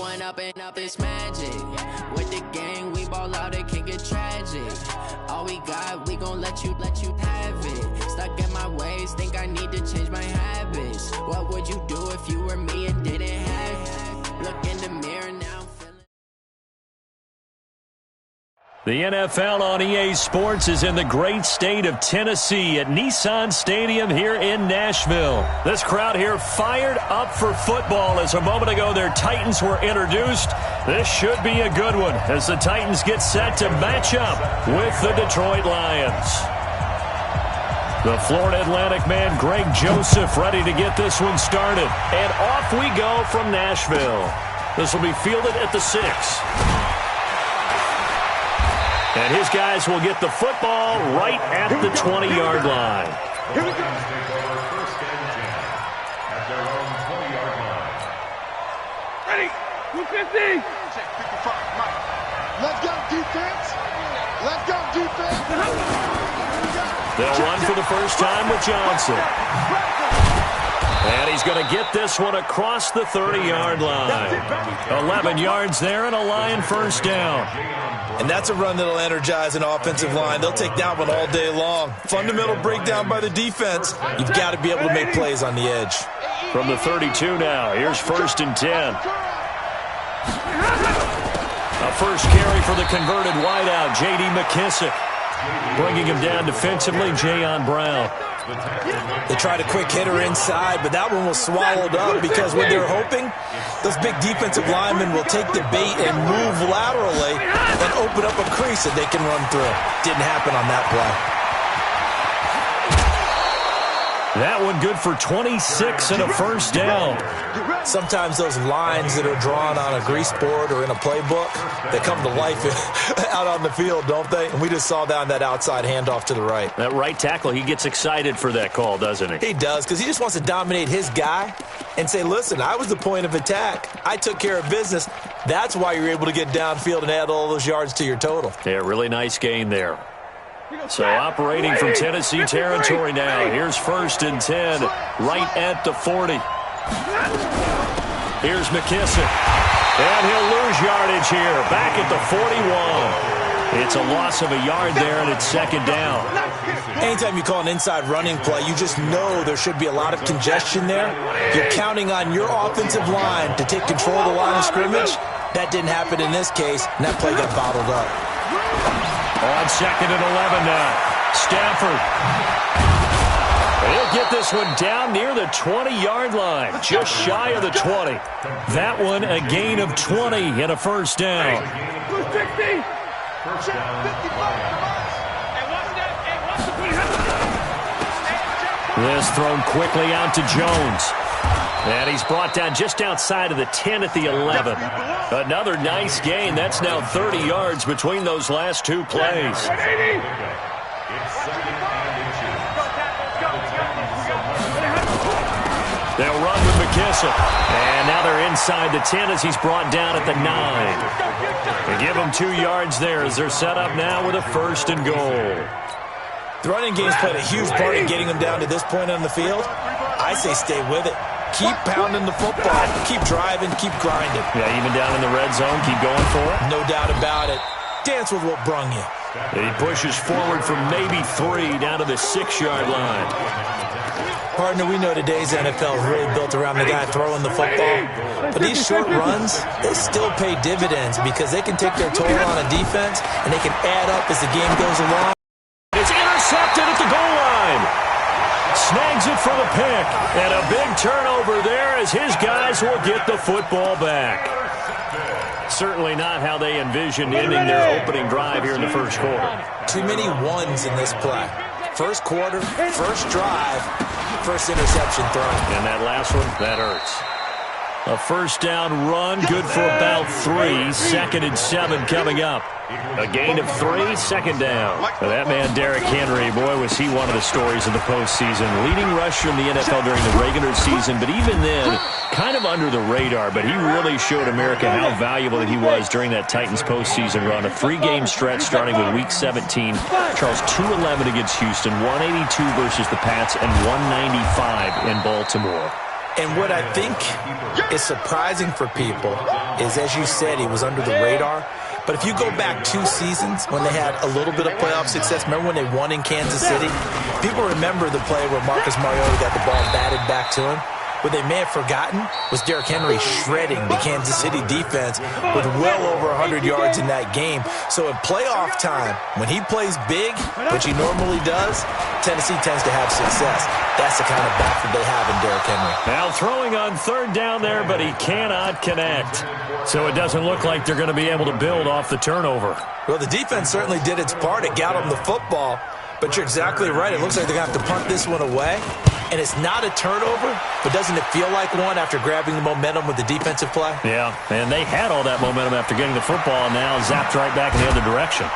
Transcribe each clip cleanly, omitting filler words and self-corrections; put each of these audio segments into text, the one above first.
one up and up is magic. With the gang, we ball out, it can get tragic. All we got, we gon' let you have it. Stuck in my ways, think I need to change my habits. What would you do if you were me and didn't have it? Look in the mirror now. The NFL on EA Sports is in the great state of Tennessee at Nissan Stadium here in Nashville. This crowd here fired up for football as a moment ago their Titans were introduced. This should be a good one as the Titans get set to match up with the Detroit Lions. The Florida Atlantic man Greg Joseph ready to get this one started. And off we go from Nashville. This will be fielded at the 6. And his guys will get the football right at the 20-yard line. Here we go. First and 10 at their own 20-yard line. Ready? 250. Check 55. Mike. Let's go, defense. Let's go, defense. They'll run for the first time with Johnson. And he's going to get this one across the 30-yard line. 11 yards there and a Lion first down. And that's a run that'll energize an offensive line. They'll take that one all day long. Fundamental breakdown by the defense. You've got to be able to make plays on the edge. From the 32 now, here's first and 10. A first carry for the converted wideout, J.D. McKissick. Bringing him down defensively, Jayon Brown. They tried a quick hitter inside, but that one was swallowed up because what they're hoping, those big defensive linemen will take the bait and move laterally and open up a crease that they can run through. Didn't happen on that play. That one good for 26 and a first down. Sometimes those lines that are drawn on a grease board or in a playbook, they come to life out on the field, don't they? And we just saw that on that outside handoff to the right. That right tackle, he gets excited for that call, doesn't he? He does, because he just wants to dominate his guy and say, listen, I was the point of attack. I took care of business. That's why you're able to get downfield and add all those yards to your total. Yeah, really nice gain there. So operating from Tennessee territory now. Here's first and 10, right at the 40. Here's McKissick. And he'll lose yardage here, back at the 41. It's a loss of a yard there, and it's second down. Anytime you call an inside running play, you just know there should be a lot of congestion there. You're counting on your offensive line to take control of the line of scrimmage. That didn't happen in this case, and that play got bottled up. On second and 11 now. Stafford. He'll get this one down near the 20-yard line, just shy of the 20. That one a gain of 20 and a first down. 260. First down. This thrown quickly out to Jones. And he's brought down just outside of the 10 at the 11. Another nice gain. That's now 30 yards between those last two plays. They'll run with McKissick. And now they're inside the 10 as he's brought down at the 9. They give him 2 yards there as they're set up now with a first and goal. The running game's played a huge part in getting them down to this point on the field. I say stay with it. Keep pounding the football. Keep driving. Keep grinding. Yeah, even down in the red zone, keep going for it. No doubt about it. Dance with what brung you. And he pushes forward from maybe 3 down to the 6-yard line. Partner, we know today's NFL is really built around the guy throwing the football. But these short runs, they still pay dividends because they can take their toll on a defense and they can add up as the game goes along. It's intercepted at the goal line. Snags it for the pick. And a big turnover there as his guys will get the football back. Certainly not how they envisioned ending their opening drive here in the first quarter. Too many ones in this play. First quarter, first drive, first interception thrown. And that last one, that hurts. A first down run, good for about 3. Second and 7 coming up. A gain of 3, second down. That man, Derrick Henry, boy, was he one of the stories of the postseason. Leading rusher in the NFL during the regular season, but even then, kind of under the radar. But he really showed America how valuable he was during that Titans postseason run. A 3-game stretch starting with Week 17. Charles, 211 against Houston, 182 versus the Pats, and 195 in Baltimore. And what I think is surprising for people is, as you said, he was under the radar. But if you go back 2 seasons when they had a little bit of playoff success, remember when they won in Kansas City? People remember the play where Marcus Mariota got the ball batted back to him. What they may have forgotten was Derrick Henry shredding the Kansas City defense with well over 100 yards in that game. So in playoff time, when he plays big, which he normally does, Tennessee tends to have success. That's the kind of back that they have in Derrick Henry. Now throwing on 3rd down there, but he cannot connect. So it doesn't look like they're going to be able to build off the turnover. Well, the defense certainly did its part. It got them the football. But you're exactly right. It looks like they're going to have to punt this one away. And it's not a turnover, but doesn't it feel like one after grabbing the momentum with the defensive play? Yeah, and they had all that momentum after getting the football, and now zapped right back in the other direction.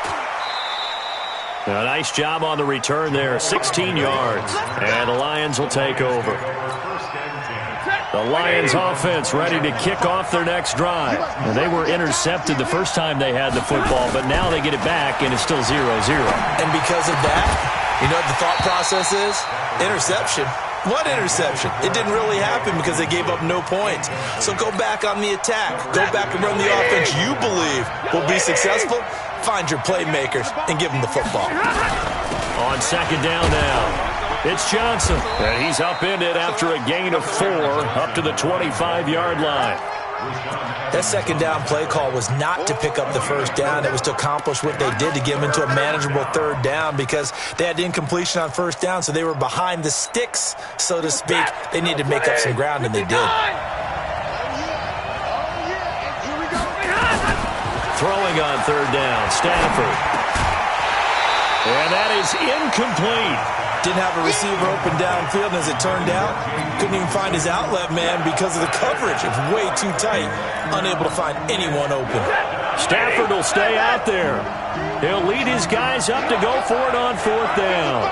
A nice job on the return there, 16 yards. And the Lions will take over. The Lions offense ready to kick off their next drive. And they were intercepted the first time they had the football, but now they get it back, and it's still 0-0. And because of that, you know what the thought process is? Interception. What interception? It didn't really happen because they gave up no points. So go back on the attack. Go back and run the offense you believe will be successful. Find your playmakers and give them the football. On 2nd down now. It's Johnson, and he's upended after a gain of 4 up to the 25-yard line. That 2nd down play call was not to pick up the 1st down. It was to accomplish what they did, to get them into a manageable 3rd down, because they had incompletion on 1st down, so they were behind the sticks, so to speak. They needed to make up some ground, and they did. Throwing on 3rd down, Stafford. And that is incomplete. Didn't have a receiver open downfield, and as it turned out, couldn't even find his outlet man because of the coverage. It's way too tight, unable to find anyone open. Stafford will stay out there. He'll lead his guys up to go for it on 4th down.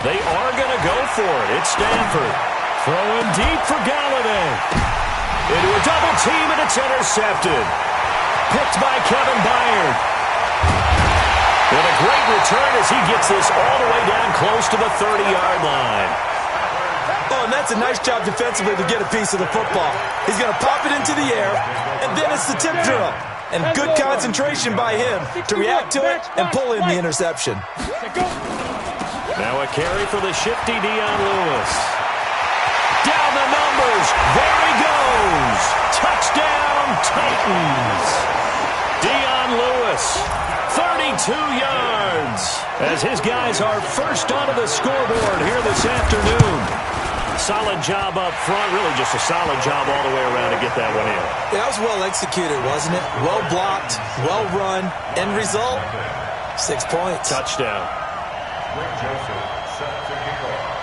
They are going to go for it. It's Stafford. Throwing deep for Galladay. Into a double team, and it's intercepted. Picked by Kevin Byard. And a great return as he gets this all the way down close to the 30-yard line. Oh, and that's a nice job defensively to get a piece of the football. He's going to pop it into the air, and then it's the tip drill. And good concentration by him to react to it and pull in the interception. Now a carry for the shifty Dion Lewis. Down the numbers. There he goes. Touchdown, Titans. Dion Lewis. 32 yards as his guys are first onto the scoreboard here this afternoon. Solid job up front, really just a solid job all the way around to get that one in. Yeah, that was well executed, wasn't it? Well blocked, well run. End result, 6 points. Touchdown. Joseph set to kick off.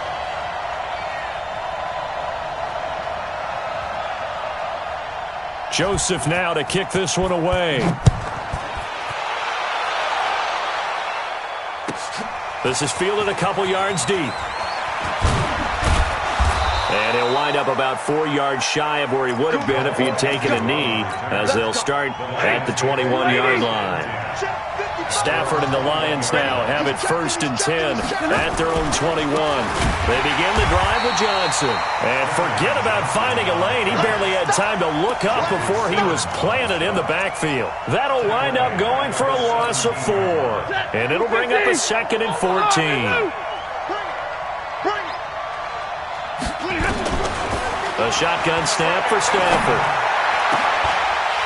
Joseph now to kick this one away. This is fielded a couple yards deep. And he'll wind up about 4 yards shy of where he would have been if he had taken a knee, as they'll start at the 21-yard line. Stafford and the Lions now have it 1st and 10 at their own 21. They begin the drive with Johnson. And forget about finding a lane. He barely had time to look up before he was planted in the backfield. That'll wind up going for a loss of 4. And it'll bring up a 2nd and 14. A shotgun snap for Stafford.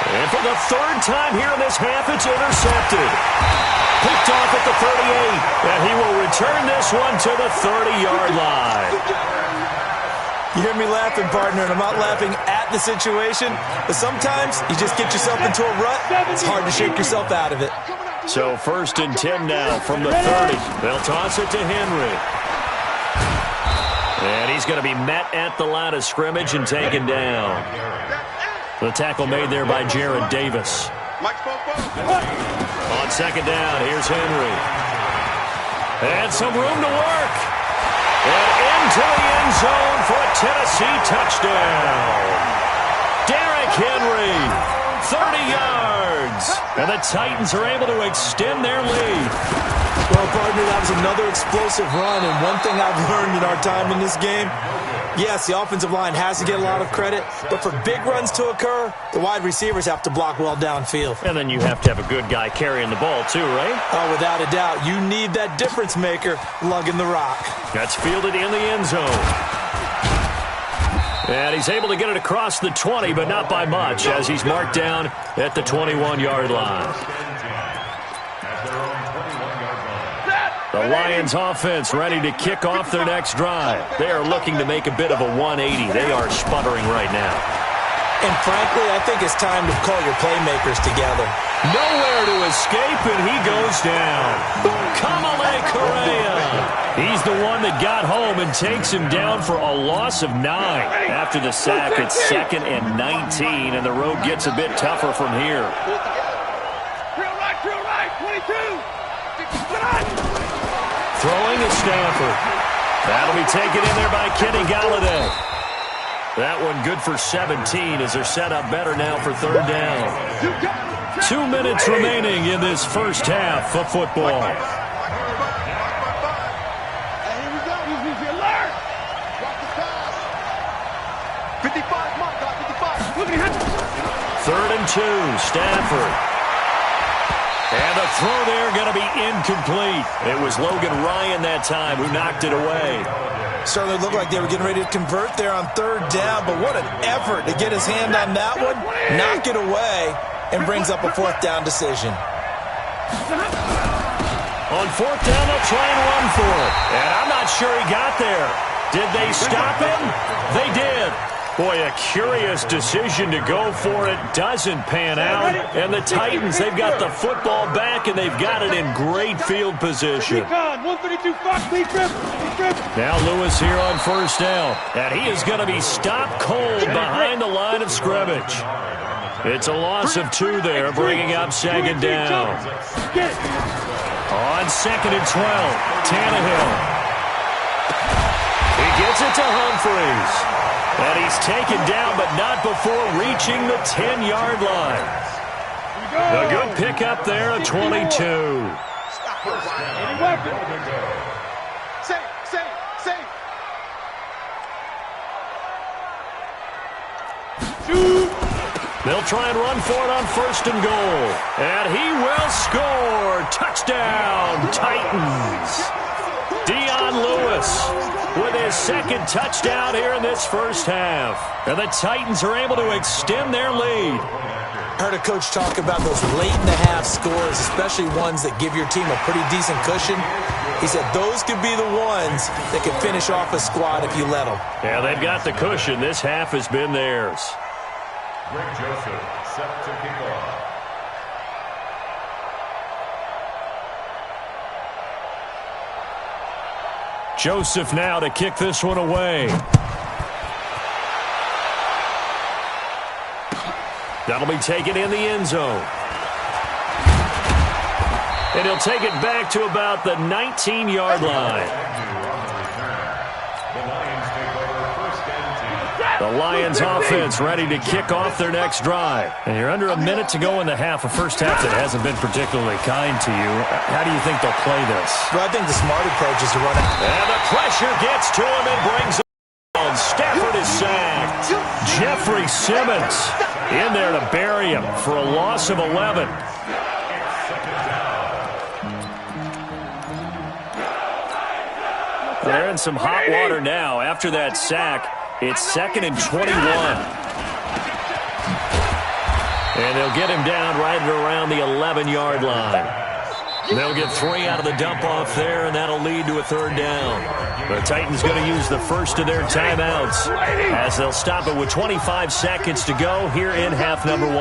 And for the 3rd time here in this half, it's intercepted. Picked off at the 38. And he will return this one to the 30-yard line. You hear me laughing, partner, and I'm not laughing at the situation, but sometimes you just get yourself into a rut. It's hard to shake yourself out of it. So 1st and 10 now from the 30. They'll toss it to Henry. And he's going to be met at the line of scrimmage and taken down. The tackle made there by Jared Davis. On 2nd down, here's Henry. And some room to work. And into the end zone for a Tennessee touchdown. Derrick Henry 30 yards. And the Titans are able to extend their lead. Well, partner, that was another explosive run, and one thing I've learned in our time in this game, yes, the offensive line has to get a lot of credit, but for big runs to occur, the wide receivers have to block well downfield. And then you have to have a good guy carrying the ball too, right? Oh, without a doubt. You need that difference maker lugging the rock. That's fielded in the end zone. And he's able to get it across the 20, but not by much, as he's marked down at the 21-yard line. The Lions offense ready to kick off their next drive. They are looking to make a bit of a 180. They are sputtering right now. And frankly, I think it's time to call your playmakers together. Nowhere to escape, and he goes down. Kamale Correa. He's the one that got home and takes him down for a loss of 9. After the sack, it's 2nd and 19, and the road gets a bit tougher from here. Drill right, 22. Throwing is Stafford. That'll be taken in there by Kenny Galladay. That one good for 17 as they're set up better now for 3rd down. 2 minutes remaining in this first half of football. Here we go. Easy alert. Drop the pass. 55, mark, 55. 3rd and 2, Stafford. And the throw there going to be incomplete. It was Logan Ryan that time who knocked it away. Certainly looked like they were getting ready to convert there on 3rd down, but what an effort to get his hand on that one, knock it away, and brings up a 4th down decision. On 4th down, they'll try and run for it. And I'm not sure he got there. Did they stop him? They did. Boy, a curious decision to go for it. Doesn't pan out. And the Titans, they've got the football back, and they've got it in great field position. Now Lewis here on 1st down. And he is going to be stopped cold behind the line of scrimmage. It's a loss of 2 there, bringing up 2nd down. On 2nd and 12, Tannehill. He gets it to Humphries. And he's taken down, but not before reaching the 10-yard line. A good pickup there, a 22. They'll try and run for it on 1st and goal. And he will score. Touchdown, Titans. Dion Lewis with his 2nd touchdown here in this first half. And the Titans are able to extend their lead. Heard a coach talk about those late-in-the-half scores, especially ones that give your team a pretty decent cushion. He said those could be the ones that could finish off a squad if you let them. Yeah, they've got the cushion. This half has been theirs. Greg Joseph set to kick off. Joseph now to kick this one away. That'll be taken in the end zone. And he'll take it back to about the 19-yard line. The Lions offense ready to kick off their next drive. And you're under a minute to go in the half, a first half that hasn't been particularly kind to you. How do you think they'll play this? Well, I think the smart approach is to run out. And the pressure gets to him and brings him down. Stafford is sacked. Jeffrey Simmons in there to bury him for a loss of 11. They're in some hot water now after that sack. It's 2nd and 21. And they'll get him down right at around the 11-yard line. They'll get 3 out of the dump-off there, and that'll lead to a 3rd down. The Titans going to use the first of their timeouts as they'll stop it with 25 seconds to go here in half number 1.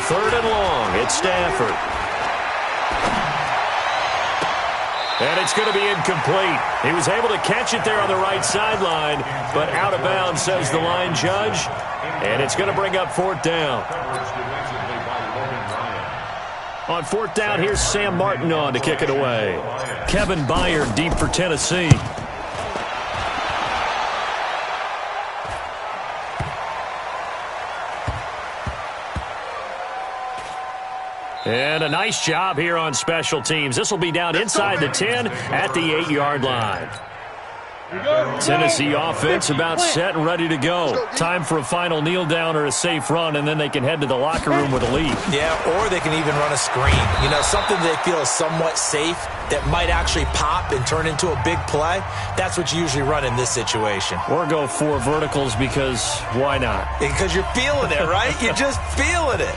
3rd and long. It's Stafford. And it's going to be incomplete. He was able to catch it there on the right sideline, but out of bounds, says the line judge. And it's going to bring up 4th down. On 4th down, here's Sam Martin on to kick it away. Kevin Byard deep for Tennessee. And a nice job here on special teams. This will be down inside the 10 at the 8-yard line. Tennessee offense about set and ready to go. Time for a final kneel down or a safe run, and then they can head to the locker room with a lead. Yeah, or they can even run a screen. You know, something they feel is somewhat safe that might actually pop and turn into a big play. That's what you usually run in this situation. Or go 4 verticals because why not? Because you're feeling it, right? You're just feeling it.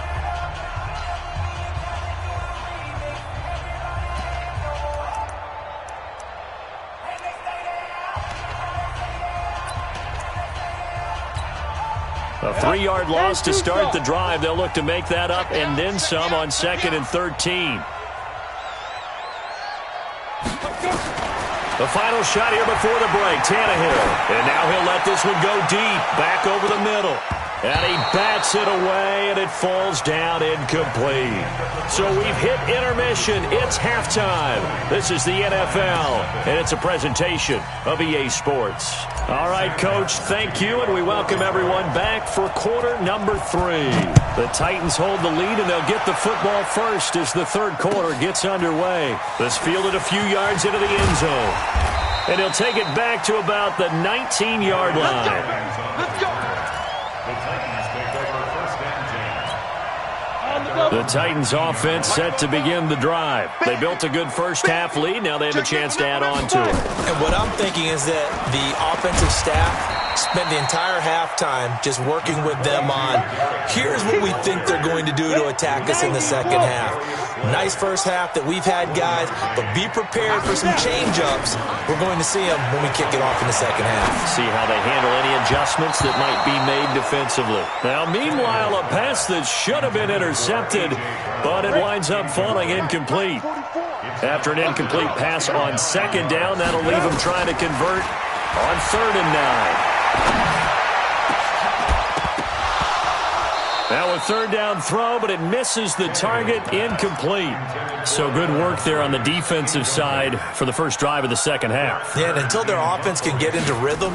A 3-yard loss to start the drive. They'll look to make that up and then some on 2nd and 13. The final shot here before the break, Tannehill. And now he'll let this one go deep, back over the middle. And he bats it away, and it falls down incomplete. So we've hit intermission. It's halftime. This is the NFL, and it's a presentation of EA Sports. All right, Coach, thank you, and we welcome everyone back for quarter number 3. The Titans hold the lead, and they'll get the football first as the third quarter gets underway. This fielded a few yards into the end zone. And he'll take it back to about the 19-yard line. Let's go. The Titans offense set to begin the drive. They built a good first half lead. Now they have a chance to add on to it. And what I'm thinking is that the offensive staff spent the entire halftime just working with them on, here's what we think they're going to do to attack us in the second half. Nice first half that we've had, guys, but be prepared for some change-ups. We're going to see them when we kick it off in the second half. See how they handle any adjustments that might be made defensively. Now, meanwhile, a pass that should have been intercepted, but it winds up falling incomplete. After an incomplete pass on 2nd down, that'll leave them trying to convert on 3rd and 9. Now a 3rd down throw, but it misses the target, incomplete. So good work there on the defensive side for the first drive of the second half. Yeah, and until their offense can get into rhythm,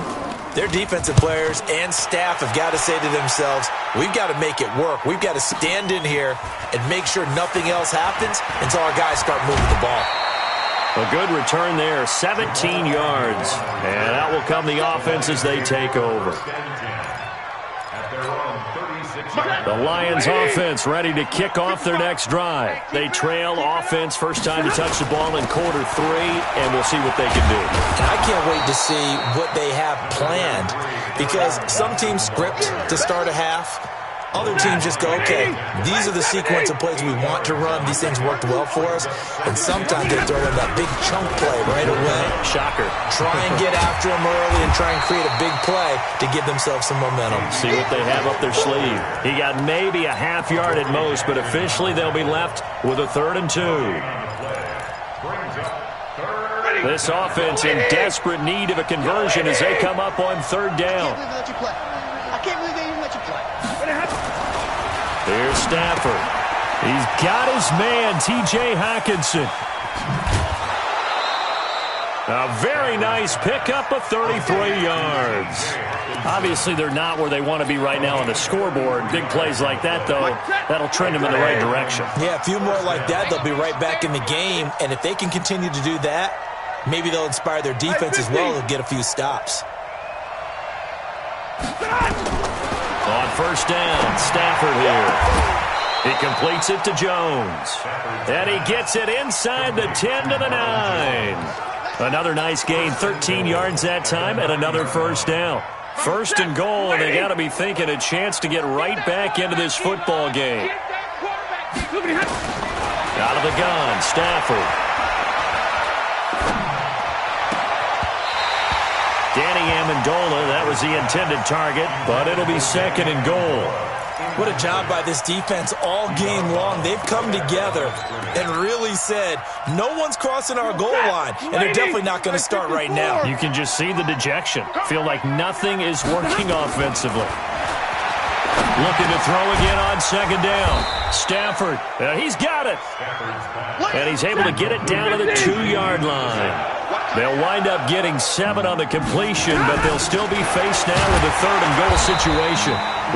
their defensive players and staff have got to say to themselves, we've got to make it work. We've got to stand in here and make sure nothing else happens until our guys start moving the ball. A good return there, 17 yards. And out will come the offense as they take over. The Lions offense ready to kick off their next drive. They trail offense, first time to touch the ball in quarter 3, and we'll see what they can do. I can't wait to see what they have planned, because some teams script to start a half. Other teams just go, okay, these are the sequence of plays we want to run. These things worked well for us. And sometimes they throw in that big chunk play right away. Shocker. Try and get after them early and try and create a big play to give themselves some momentum. See what they have up their sleeve. He got maybe a half yard at most, but officially they'll be left with a 3rd and 2. This offense in desperate need of a conversion as they come up on 3rd down. I can't believe they even let you play. Here's Stafford. He's got his man, T.J. Hockenson. A very nice pickup of 33 yards. Obviously, they're not where they want to be right now on the scoreboard. Big plays like that, though, that'll trend them in the right direction. Yeah, a few more like that, they'll be right back in the game. And if they can continue to do that, maybe they'll inspire their defense as well and get a few stops. On 1st down, Stafford here. He completes it to Jones. And he gets it inside the 10 to the 9. Another nice gain, 13 yards that time, and another 1st down. 1st and goal, and they got to be thinking a chance to get right back into this football game. Out of the gun, Stafford. Danny Amendola, that was the intended target, but it'll be 2nd and goal. What a job by this defense all game long. They've come together and really said, no one's crossing our goal line, and they're definitely not going to start right now. You can just see the dejection. Feel like nothing is working offensively. Looking to throw again on 2nd down. Stafford, he's got it. And he's able to get it down to the 2-yard line. They'll wind up getting 7 on the completion, but they'll still be faced now with a 3rd and goal situation.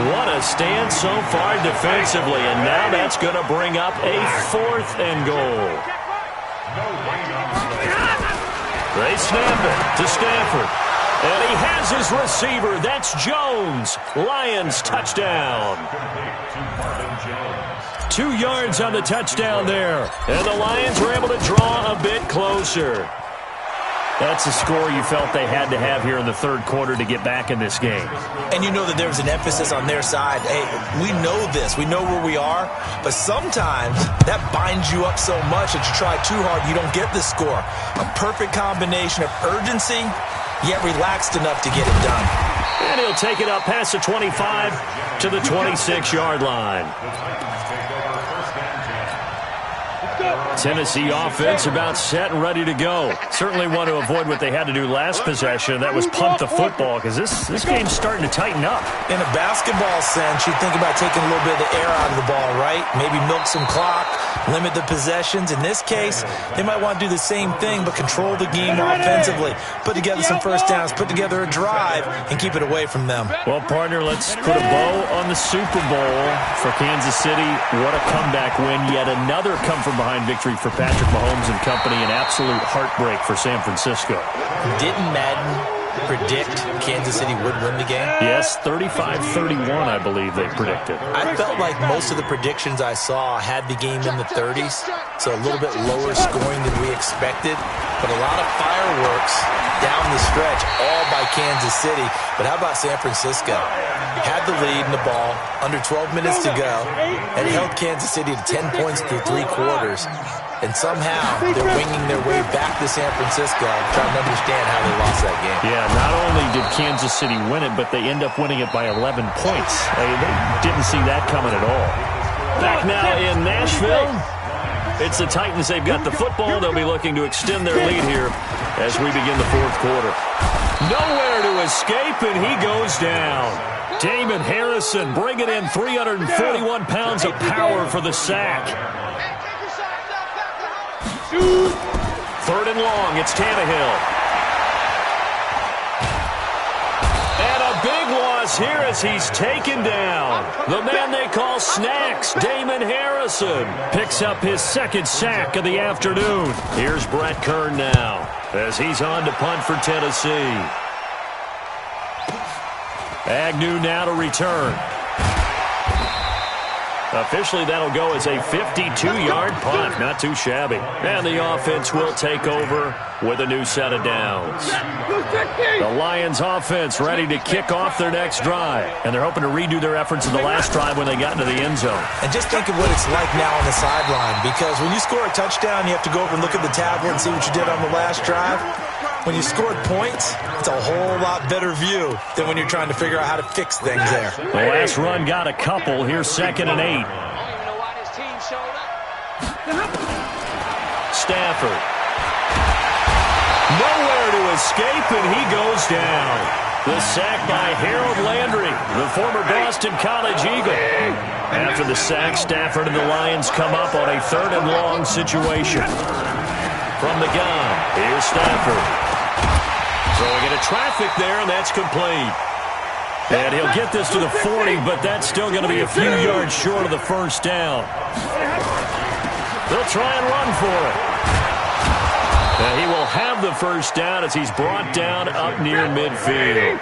What a stand so far defensively, and now that's going to bring up a 4th and goal. They snap it to Stafford. And he has his receiver. That's Jones. Lions touchdown. 2 yards on the touchdown there. And the Lions were able to draw a bit closer. That's a score you felt they had to have here in the 3rd quarter to get back in this game. And you know that there's an emphasis on their side. Hey, we know this. We know where we are. But sometimes that binds you up so much that you try too hard, you don't get the score. A perfect combination of urgency, yet relaxed enough to get it done. And he'll take it up past the 25 to the 26-yard line. Tennessee offense about set and ready to go. Certainly want to avoid what they had to do last possession. That was punt the football, because this game's starting to tighten up. In a basketball sense, you think about taking a little bit of the air out of the ball, right? Maybe milk some clock, limit the possessions. In this case, they might want to do the same thing, but control the game offensively. Put together some first downs, put together a drive, and keep it away from them. Well, partner, let's put a bow on the Super Bowl for Kansas City. What a comeback win. Yet another come-from-behind victory for Patrick Mahomes and company. An absolute heartbreak for San Francisco. Didn't Madden predict Kansas City would win the game? Yes, 35-31, I believe they predicted. I felt like most of the predictions I saw had the game in the 30s, so a little bit lower scoring than we expected, but a lot of fireworks down the stretch, all by Kansas City. But how about San Francisco? Had the lead in the ball, under 12 minutes to go, and held Kansas City to 10 points through 3 quarters. And somehow they're winging their way back to San Francisco, trying to understand how they lost that game. Yeah, not only did Kansas City win it, but they end up winning it by 11 points. They didn't see that coming at all. Back now in Nashville, it's the Titans. They've got the football. They'll be looking to extend their lead here as we begin the 4th quarter. Nowhere to escape, and he goes down. Damon Harrison bringing in 341 pounds of power for the sack. 3rd and long, it's Tannehill. And a big loss here as he's taken down. The man they call Snacks, Damon Harrison, picks up his 2nd sack of the afternoon. Here's Brett Kern now as he's on to punt for Tennessee. Agnew now to return. Officially, that'll go as a 52-yard punt. Not too shabby. And the offense will take over with a new set of downs. The Lions offense ready to kick off their next drive. And they're hoping to redo their efforts in the last drive when they got into the end zone. And just think of what it's like now on the sideline. Because when you score a touchdown, you have to go over and look at the tablet and see what you did on the last drive. When you scored points, it's a whole lot better view than when you're trying to figure out how to fix things there. The last run got a couple. Here's 2nd and 8. Stafford. Nowhere to escape, and he goes down. The sack by Harold Landry, the former Boston College Eagle. After the sack, Stafford and the Lions come up on a 3rd and long situation. From the gun, here's Stafford. Throwing into traffic there, and that's complete. And he'll get this to the 40, but that's still going to be a few yards short of the 1st down. They'll try and run for it. And he will have the 1st down as he's brought down up near midfield.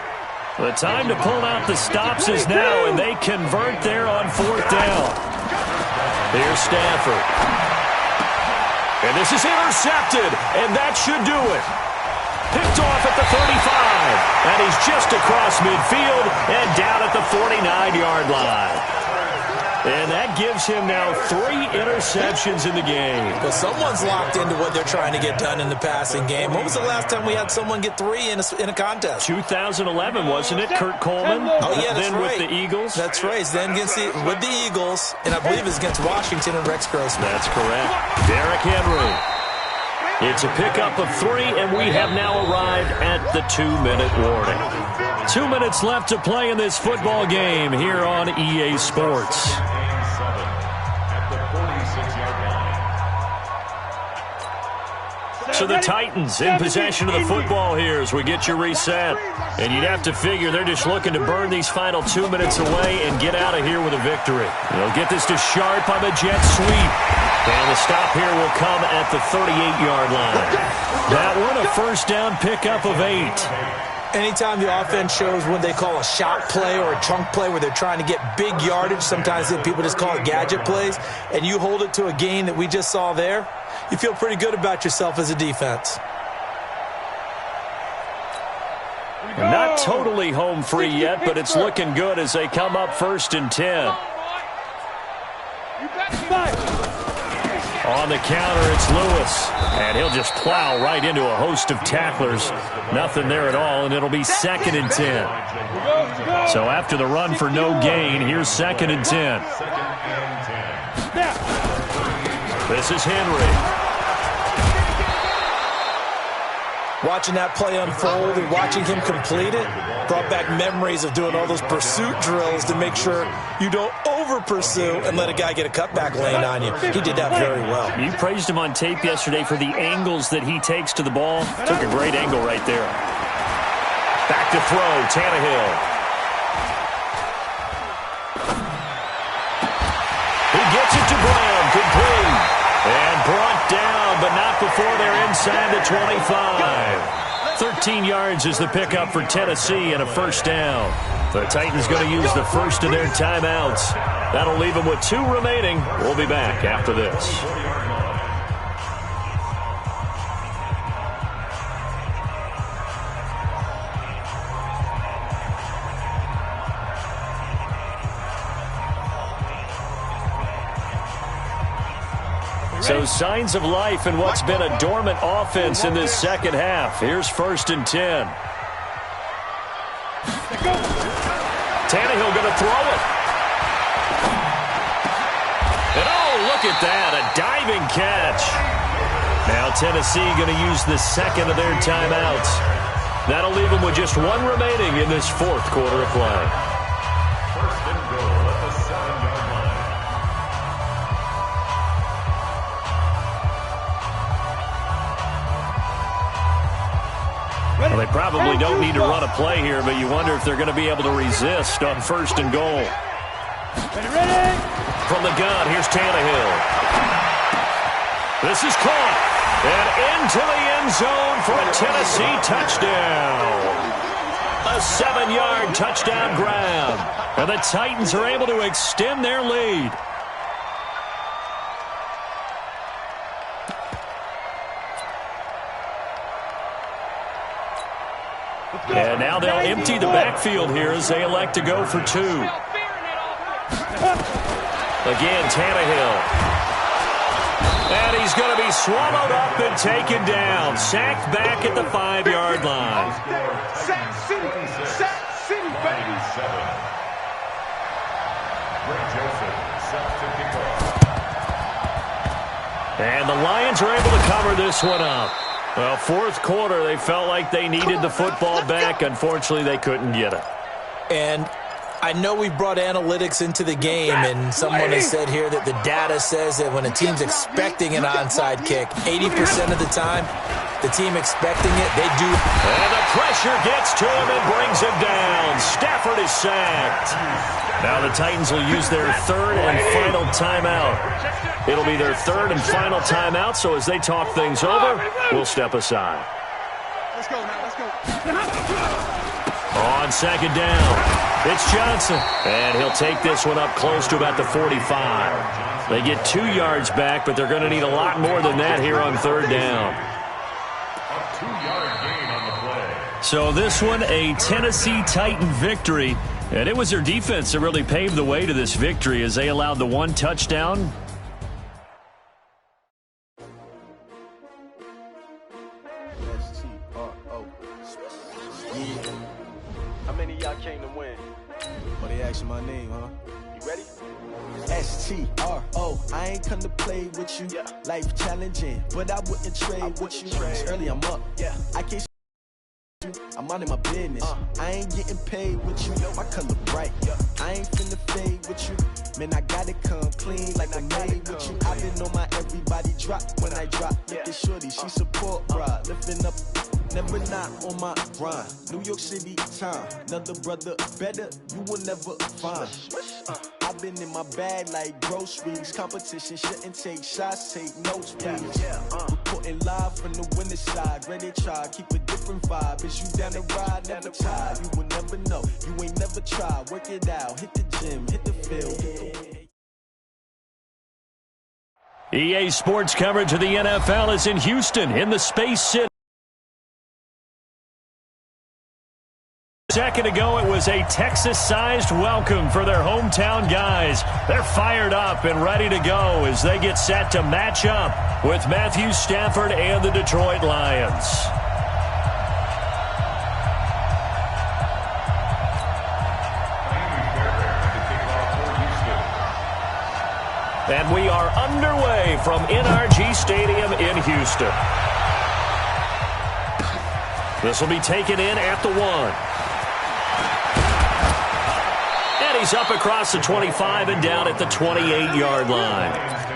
The time to pull out the stops is now, and they convert there on 4th down. Here's Stafford. And this is intercepted, and that should do it. Picked off at the 35, and he's just across midfield and down at the 49-yard line. And that gives him now 3 interceptions in the game. Well, someone's locked into what they're trying to get done in the passing game. When was the last time we had someone get 3 in a contest? 2011, wasn't it? Kurt Coleman? Oh, yeah, that's then right. With the Eagles? That's right. Then with the Eagles, and I believe it's against Washington and Rex Grossman. That's correct. Derrick Henry. It's a pickup of 3, and we have now arrived at the 2-minute warning. 2 minutes left to play in this football game here on EA Sports. So the Titans in possession of the football here as we get you reset. And you'd have to figure they're just looking to burn these final 2 minutes away and get out of here with a victory. They'll get this to Sharp on the jet sweep. And the stop here will come at the 38-yard line. That one, a first down pickup of 8. Anytime the offense shows what they call a shot play or a chunk play where they're trying to get big yardage, sometimes people just call it gadget plays, and you hold it to a gain that we just saw there, you feel pretty good about yourself as a defense. Not totally home free yet, but it's looking good as they come up 1st and 10. On the counter, it's Lewis. And he'll just plow right into a host of tacklers. Nothing there at all, and it'll be 2nd and 10. So after the run for no gain, here's 2nd and 10. This is Henry. Watching that play unfold and watching him complete it brought back memories of doing all those pursuit drills to make sure you don't over-pursue and let a guy get a cutback lane on you. He did that very well. You praised him on tape yesterday for the angles that he takes to the ball. Took a great angle right there. Back to throw, Tannehill. He gets it to Brown, complete. And brought down, but not before they're inside the 25. 13 yards is the pickup for Tennessee and a first down. The Titans going to use the first of their timeouts. That'll leave them with 2 remaining. We'll be back after this. So signs of life in what's been a dormant offense in this second half. Here's 1st and 10. Tannehill going to throw it. And oh, look at that, a diving catch. Now Tennessee going to use the 2nd of their timeouts. That'll leave them with just 1 remaining in this 4th quarter of play. 1st and goal at the 7-yard line. Well, they probably don't need to run a play here, but you wonder if they're going to be able to resist on 1st and goal. Ready? From the gun, here's Tannehill. This is caught. And into the end zone for a Tennessee touchdown. A 7-yard touchdown grab. And the Titans are able to extend their lead. And now they'll empty the backfield here as they elect to go for 2. Again, Tannehill. And he's going to be swallowed up and taken down. Sacked back at the 5-yard line. Sack City, baby. And the Lions are able to cover this one up. Well, 4th quarter, they felt like they needed the football back. Unfortunately, they couldn't get it. And I know we brought analytics into the game, and someone has said here that the data says that when a team's expecting an onside kick, 80% of the time, the team expecting it, they do. And the pressure gets to him and brings him down. Stafford is sacked. Now the Titans will use their 3rd and final timeout. It'll be their 3rd and final timeout, so as they talk things over, we'll step aside. Let's go now, let's go. On 2nd down, it's Johnson. And he'll take this one up close to about the 45. They get 2 yards back, but they're going to need a lot more than that here on 3rd down. A 2-yard gain on the play. So this one, a Tennessee Titan victory. And it was their defense that really paved the way to this victory as they allowed the 1 touchdown. How many of y'all came to win? Oh, they asking my name, huh? You ready? S-T-R-O, I ain't come to play with you. Yeah. Life challenging, but I wouldn't trade with you. Early, I'm up. Yeah. I can't I'm minding my business. I ain't getting paid with you, my color bright. I ain't finna fade with you. Man, I gotta come clean like I made with you. I been on my everybody drop when I drop. Look at shorty, she support, bruh. Lifting up, never not on my grind. New York City time, another brother better, you will never find. I've been in my bag like groceries. Competition shouldn't take shots, take notes, please. Reporting live from the winning side. Ready to try, keep a different vibe. Is you down the ride, never tired. You will never know, you ain't never tried. Work it out, hit the gym, hit the field. EA Sports coverage of the NFL is in Houston in the Space City. A second ago, it was a Texas-sized welcome for their hometown guys. They're fired up and ready to go as they get set to match up with Matthew Stafford and the Detroit Lions. And we are underway from NRG Stadium in Houston. This will be taken in at the 1. And he's up across the 25 and down at the 28-yard line.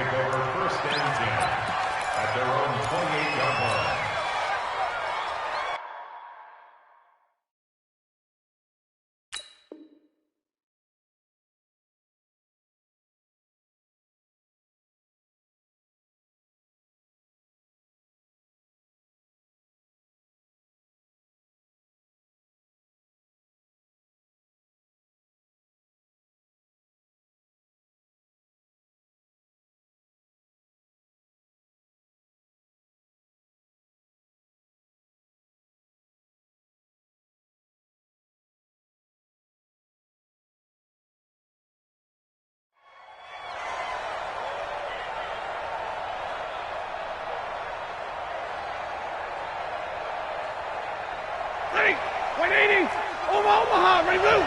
Ready, 180, Omaha, ready, move.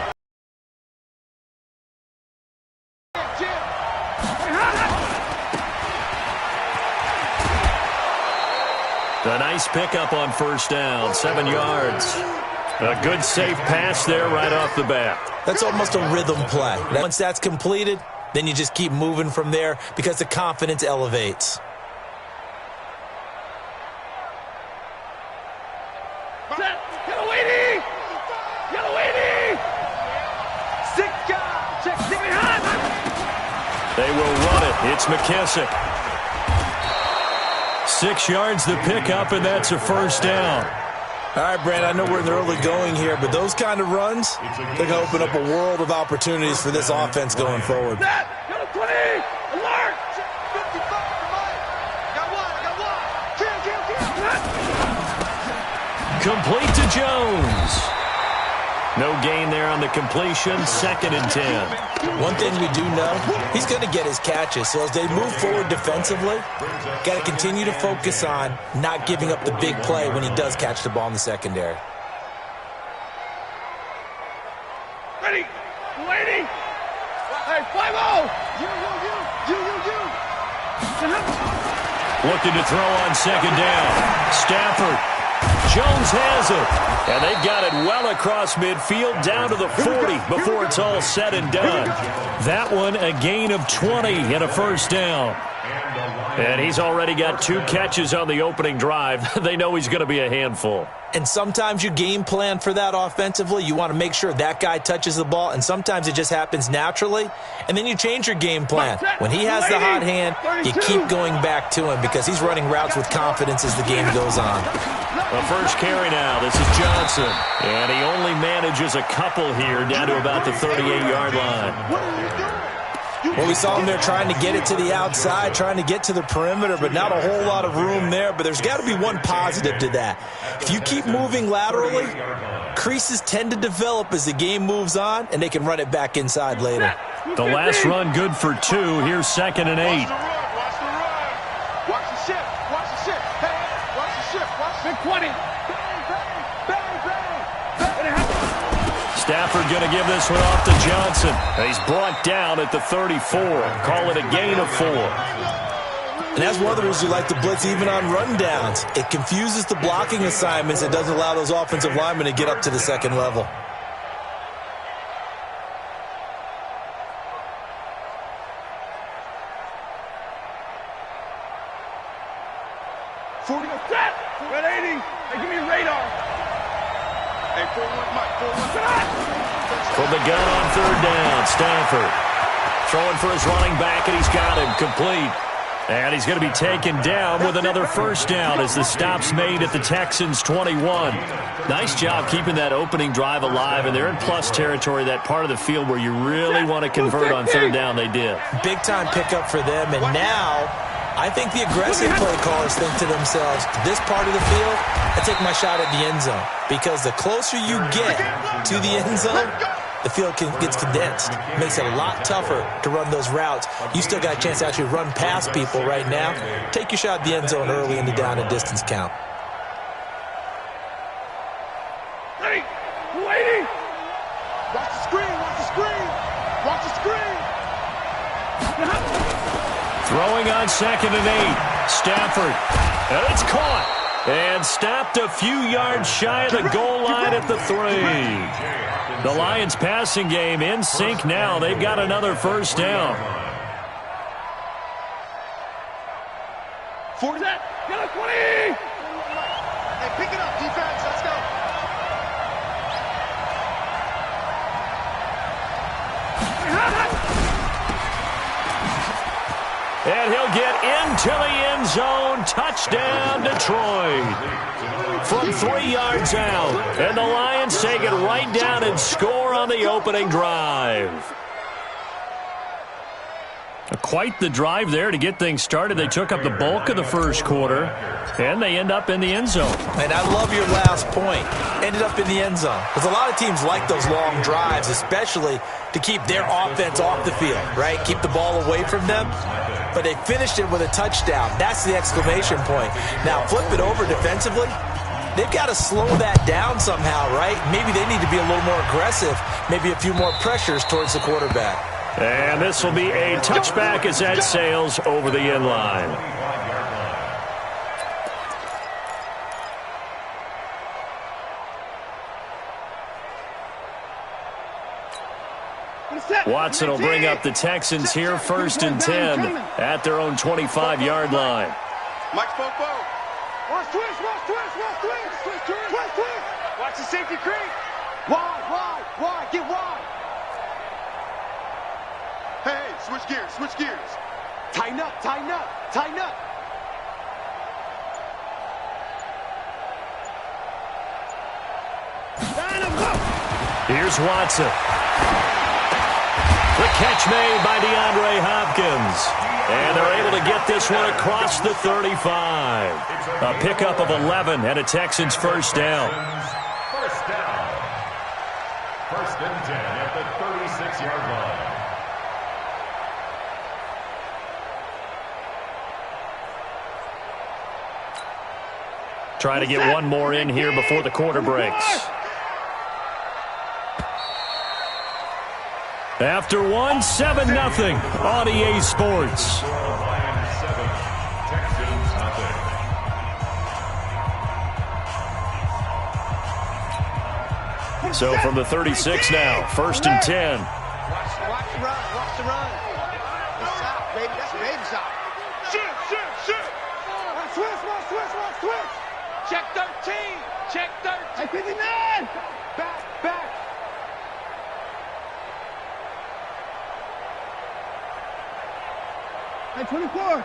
A nice pickup on first down, 7 yards. A good safe pass there right off the bat. That's almost a rhythm play. Once that's completed, then you just keep moving from there because the confidence elevates. They will run it. It's McKissick. 6 yards the pickup, and that's a first down. All right, Brandon, I know we're in the early going here, but those kind of runs, they're going to open up a world of opportunities for this offense going forward. Complete to Jones. No gain there on the completion, 2nd and 10. One thing we do know, he's going to get his catches. So as they move forward defensively, got to continue to focus on not giving up the big play when he does catch the ball in the secondary. Ready, waiting. Hey, 5-0. You. Looking to throw on 2nd down. Stafford. Jones has it, and they've got it well across midfield down to the 40 before it's all said and done. That one a gain of 20 and a first down. And he's already got 2 catches on the opening drive. They know he's going to be a handful. And sometimes you game plan for that offensively. You want to make sure that guy touches the ball, and sometimes it just happens naturally. And then you change your game plan. When he has the hot hand, you keep going back to him because he's running routes with confidence as the game goes on. The first carry now. This is Johnson. And he only manages a couple here down to about the 38-yard line. Well, we saw him there trying to get it to the outside, trying to get to the perimeter, but not a whole lot of room there. But there's got to be one positive to that. If you keep moving laterally, creases tend to develop as the game moves on, and they can run it back inside later. The last run good for 2. Here's 2nd and 8. Watch the run. Watch the shift. Watch the shift. Hey, watch the shift. Watch the 20. Stafford going to give this one off to Johnson. He's brought down at the 34. Call it a gain of 4. And that's one of the reasons you like to blitz even on rundowns. It confuses the blocking assignments. It doesn't allow those offensive linemen to get up to the second level. Red 80. Hey, give me radar. Hey, 4-1, Mike. 4-1. From the gun on third down, Stanford throwing for his running back, and he's got him complete. And he's going to be taken down with another first down as the stop's made at the Texans' 21. Nice job keeping that opening drive alive, and they're in plus territory, that part of the field where you really want to convert on third down. They did. Big-time pickup for them, and now I think the aggressive play callers think to themselves, this part of the field, I take my shot at the end zone. Because the closer you get to the end zone, the field gets condensed. Makes it a lot tougher to run those routes. You still got a chance to actually run past people right now. Take your shot at the end zone early in the down and distance count. Ready. 280. Watch the screen. Watch the screen. Watch the screen. Throwing on 2nd and 8. Stafford. And it's caught. And stopped a few yards shy of the goal line at the 3. The Lions passing game in sync now. They've got another first down. 40. Get a 20. Hey, pick it up, defense. Let's go. And he'll get into the end zone. Touchdown, Detroit. From 3 yards out. And the Lions take it right down and score on the opening drive. Quite the drive there to get things started. They took up the bulk of the first quarter, and they end up in the end zone. And I love your last point. Ended up in the end zone. Because a lot of teams like those long drives, especially to keep their offense off the field, right? Keep the ball away from them. But they finished it with a touchdown. That's the exclamation point. Now, flip it over defensively. They've got to slow that down somehow, right? Maybe they need to be a little more aggressive. Maybe a few more pressures towards the quarterback. And this will be a touchback as that sails over the end line. Watson will bring up the Texans here, 1st and 10 at their own 25-yard line. Mike Popo. Watch twist. Watch the safety creep. Wide. Get wide. Hey, switch gears. Tighten up. Here's Watson. The catch made by DeAndre Hopkins. And they're able to get this one across the 35. A pickup of 11 and a Texans first down. First down. 1st and 10 at the 36-yard line. Try to get one more in here before the quarter breaks. After one, 7-0 on EA Sports. Lions 7, Texans nothing. So from the 36 now, 1st and 10. Watch the run. It's out, baby. That's a baby shot. Shoot. Watch twist. Check 13. Hey, 59. Back. Hey, 24.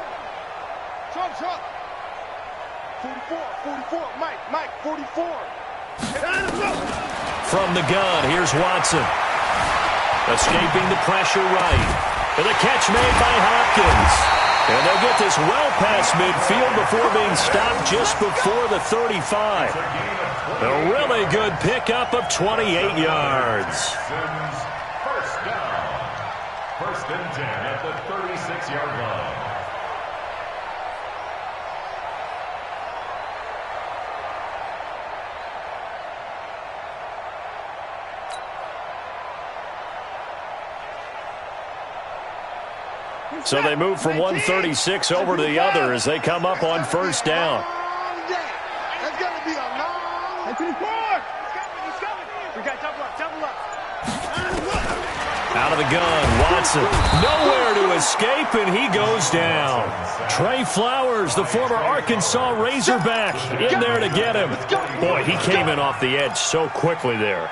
Trump. 44. Mike, 44. From the gun, here's Watson. Escaping the pressure right. And the catch made by Hopkins. And they'll get this well past midfield before being stopped just before the 35. A really good pickup of 28 yards. First down. 1st and 10 at the 36-yard line. So they move from 136 over to the other as they come up on first down. That's going to be a long... Head to the court. He's coming. We got double up. Out of the gun, Watson. Nowhere to escape, and he goes down. Trey Flowers, the former Arkansas Razorback, in there to get him. Boy, he came in off the edge so quickly there.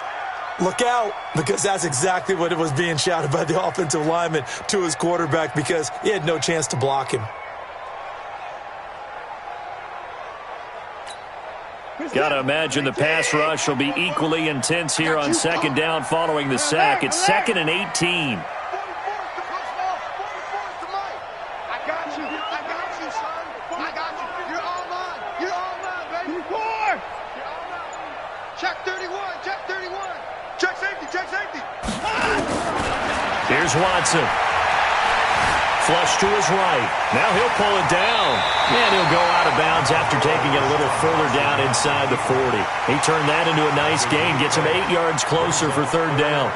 Look out, because that's exactly what it was being shouted by the offensive lineman to his quarterback, because he had no chance to block him. Got to imagine the pass rush will be equally intense here on second down following the sack. It's 2nd and 18. I got you, son. I got you. You're all mine, baby. To the court. You're all mine. Check 31. Check safety. Here's Watson. Flush to his right. Now he'll pull it down. And he'll go out of bounds after taking it a little further down inside the 40. He turned that into a nice gain. Gets him 8 yards closer for third down.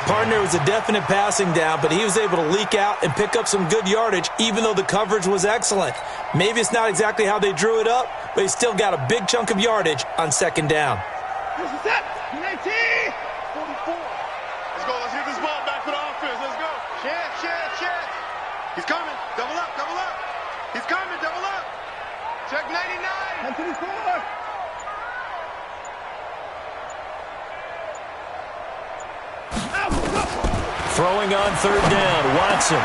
Partner was a definite passing down, but he was able to leak out and pick up some good yardage, even though the coverage was excellent. Maybe it's not exactly how they drew it up, but he still got a big chunk of yardage on second down. This is it. 19. 44. Let's get this ball back for the offense. Let's go. Chance. He's coming. Double up. He's coming. Double up. Check 99. Head to the court. Throwing on third down, Watson.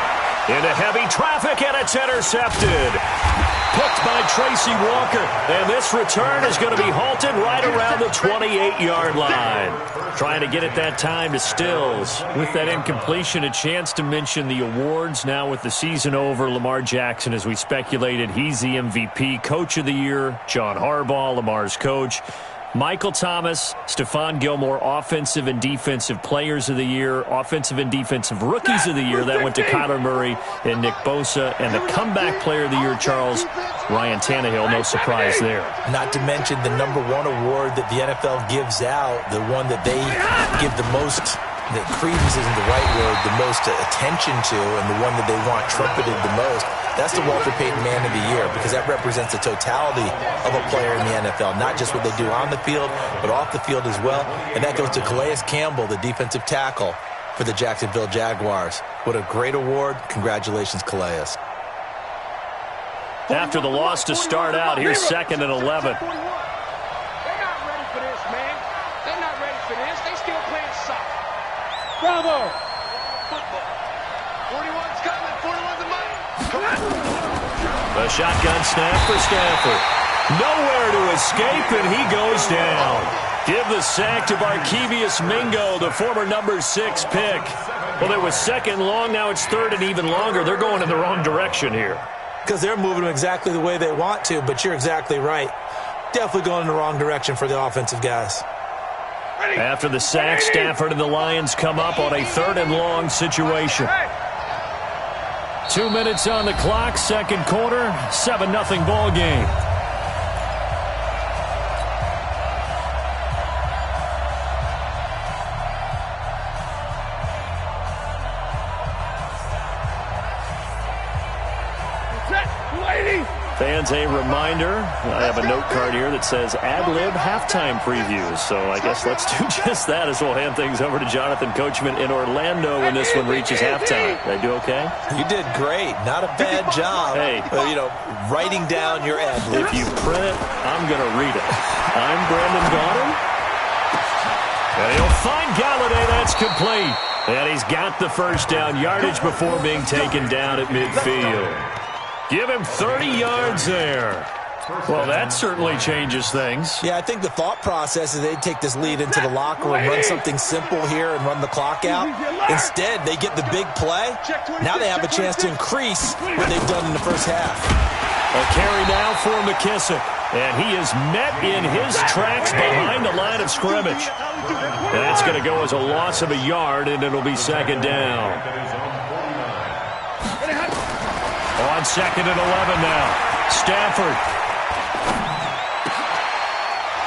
Into heavy traffic, and it's intercepted. Picked by Tracy Walker. And this return is going to be halted right around the 28-yard line. Trying to get it that time to Stills. With that incompletion, a chance to mention the awards. Now with the season over, Lamar Jackson, as we speculated, he's the MVP. Coach of the Year, John Harbaugh, Lamar's coach. Michael Thomas, Stephon Gilmore, Offensive and Defensive Players of the Year, Offensive and Defensive Rookies of the Year. That went to Kyler Murray and Nick Bosa. And the Comeback Player of the Year, Charles, Ryan Tannehill. No surprise there. Not to mention the #1 award that the NFL gives out, the one that they give the most, that credence isn't the right word, the most attention to, and the one that they want trumpeted the most. That's the Walter Payton Man of the Year, because that represents the totality of a player in the NFL, not just what they do on the field, but off the field as well. And that goes to Calais Campbell, the defensive tackle for the Jacksonville Jaguars. What a great award. Congratulations, Calais. After the loss to start out, here's 2nd and 11. They're not ready for this, man. They're not ready for this. They still playing soccer. Bravo. Football. 41's coming. 41's a money. The shotgun snap for Stafford. Nowhere to escape, and he goes down. Give the sack to Barkevious Mingo, the former #6 pick. Well, it was 2nd long. Now it's 3rd and even longer. They're going in the wrong direction here. Because they're moving them exactly the way they want to, but you're exactly right. Definitely going in the wrong direction for the offensive guys. After the sack, Stafford and the Lions come up on a 3rd and long situation. 2 minutes on the clock, second quarter, 7-0 ball game. Fans, a reminder, I have a note card here that says ad-lib halftime previews. So I guess let's do just that as we'll hand things over to Jonathan Coachman in Orlando when this one reaches halftime. Did I do okay? You did great. Not a bad job. Hey. Writing down your ad-libs. If you print it, I'm going to read it. I'm Brandon Gaudin. And he'll find Galladay. That's complete. And he's got the first down yardage before being taken down at midfield. Give him 30 yards there. Well, that certainly changes things. Yeah, I think the thought process is they'd take this lead into the locker room, run something simple here and run the clock out. Instead, they get the big play. Now they have a chance to increase what they've done in the first half. A carry now for McKissick. And he is met in his tracks behind the line of scrimmage. And that's going to go as a loss of a yard, and it'll be second down. On 2nd and 11 now. Stafford.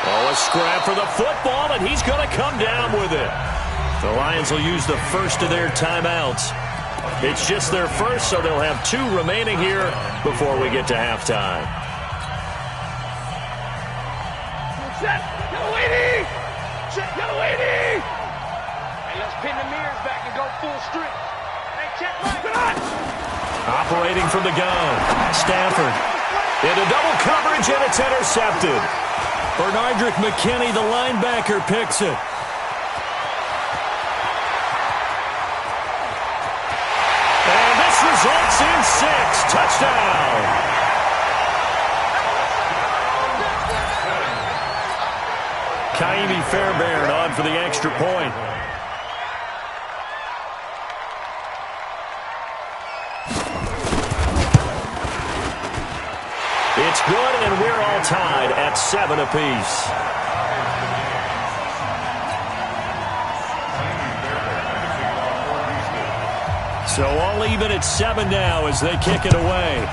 Oh, a scrap for the football, and he's going to come down with it. The Lions will use the first of their timeouts. It's just their first, so they'll have 2 remaining here before we get to halftime. Set. Yellow lady. Set. Yellow lady. Hey, let's pin the mirrors back and go full strip. Hey, check Right. Operating from the gun, Stafford. Into double coverage, and it's intercepted. Bernardrick McKinney, the linebacker, picks it. And this results in 6. Touchdown. Kaimi Fairbairn on for the extra point. It's good, and we're all tied at 7 apiece. So all even at 7 now as they kick it away.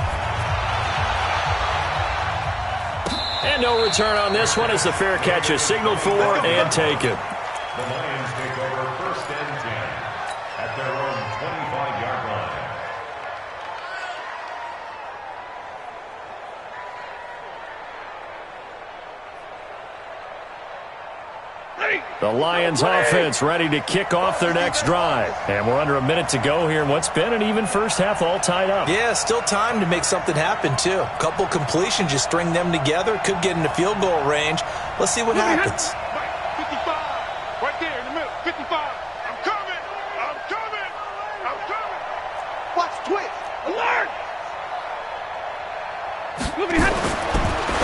And no return on this one as the fair catch is signaled for and taken. The Lions take over 1st and 10 at their own 25-yard line. The Lions offense ready to kick off their next drive. And we're under a minute to go here in what's been an even first half, all tied up. Yeah, still time to make something happen, too. A couple completions, just string them together. Could get into field goal range. Let's see what happens. 55. Right there in the middle. 55. I'm coming. I'm coming. I'm coming. Watch twist. Alert.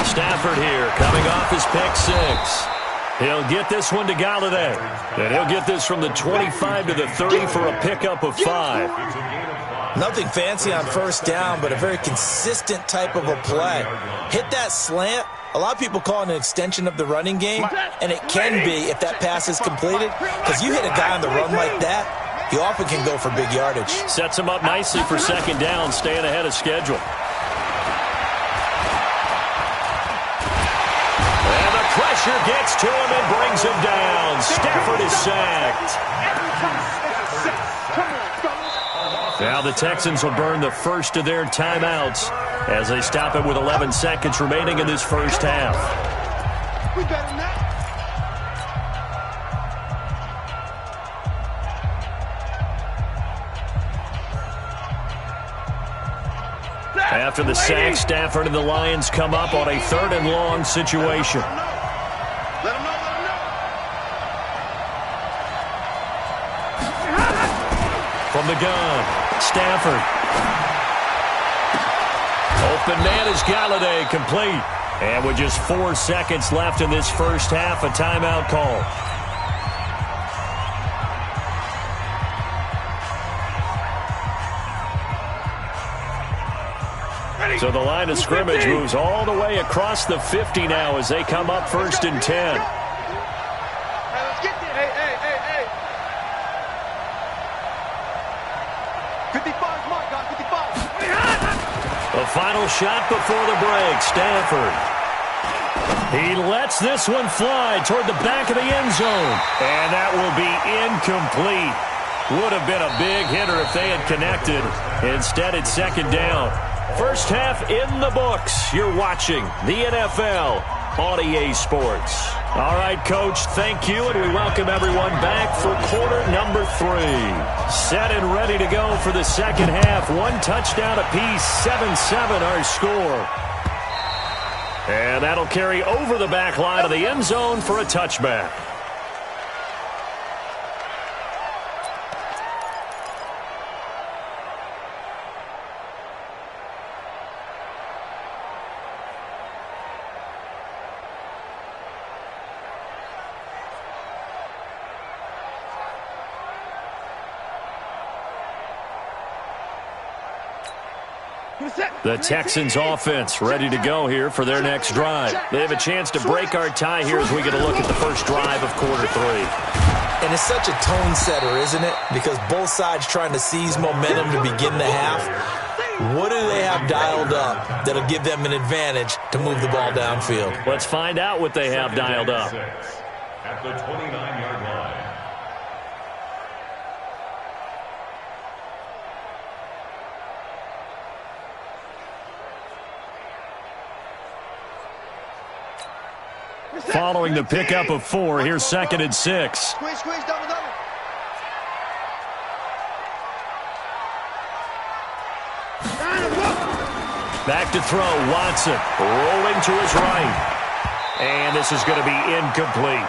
Stafford here coming off his pick 6. He'll get this one to Galladay. And he'll get this from the 25 to the 30 for a pickup of 5. Nothing fancy on first down, but a very consistent type of a play. Hit that slant. A lot of people call it an extension of the running game, and it can be if that pass is completed, because you hit a guy on the run like that, he often can go for big yardage. Sets him up nicely for second down, staying ahead of schedule. Pressure gets to him and brings him down. Stafford is sacked. Now the Texans will burn the first of their timeouts as they stop it with 11 seconds remaining in this first half. We better than that. After the sack, Stafford and the Lions come up on a 3rd and long situation. Let him know, let him know. From the gun, Stafford. Open man is Galladay, complete. And with just 4 seconds left in this first half, a timeout call. So the line of scrimmage moves all the way across the 50 now as they come up 1st and 10. Hey, let's get there. Hey. 55's mark, guys. 55. The final shot before the break, Stafford. He lets this one fly toward the back of the end zone. And that will be incomplete. Would have been a big hitter if they had connected. Instead, it's second down. First half in the books. You're watching the NFL on EA Sports. All right, Coach, thank you, and we welcome everyone back for quarter number 3. Set and ready to go for the second half. 1 touchdown apiece, 7-7 our score. And that'll carry over the back line of the end zone for a touchback. The Texans offense ready to go here for their next drive. They have a chance to break our tie here as we get a look at the first drive of quarter 3. And it's such a tone setter, isn't it? Because both sides trying to seize momentum to begin the half. What do they have dialed up that'll give them an advantage to move the ball downfield? Let's find out what they have dialed up. At the 29-yard line. Following the pickup of 4, here's 2nd and 6. Squeeze, double. Back to throw, Watson, rolling to his right. And this is going to be incomplete.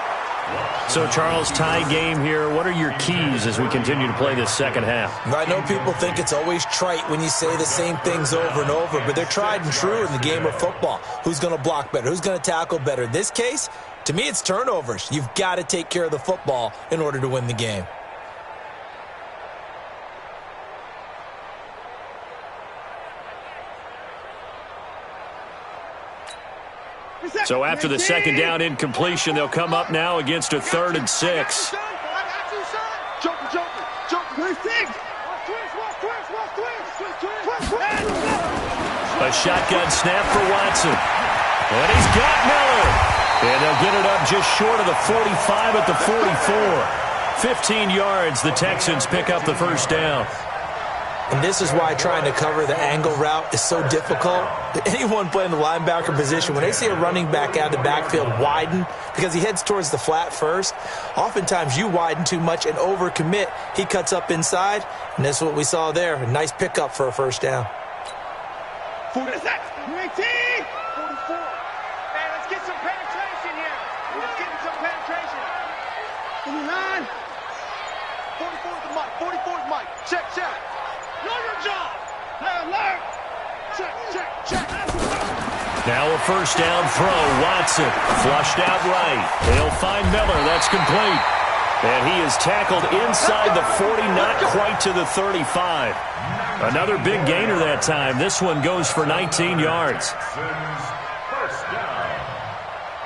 So, Charles, tie game here. What are your keys as we continue to play this second half? I know people think it's always trite when you say the same things over and over, but they're tried and true in the game of football. Who's going to block better? Who's going to tackle better? In this case, to me, it's turnovers. You've got to take care of the football in order to win the game. So after the second down incompletion, they'll come up now against a 3rd and 6. A shotgun snap for Watson. And he's got Miller. And they'll get it up just short of the 45 at the 44. 15 yards, the Texans pick up the first down. And this is why trying to cover the angle route is so difficult. Anyone playing the linebacker position, when they see a running back out of the backfield widen, because he heads towards the flat first, oftentimes you widen too much and overcommit. He cuts up inside, and that's what we saw there. A nice pickup for a first down. 46, 18, 44. Man, let's get some penetration here. Let's get some penetration. 29, 44 is the mic. 44 is Mike. Check. know your job. Alert. Check. Now a first down throw. Watson flushed out right. They'll find Miller. That's complete. And he is tackled inside the 40, not quite to the 35. Another big gainer that time. This one goes for 19 yards. First down.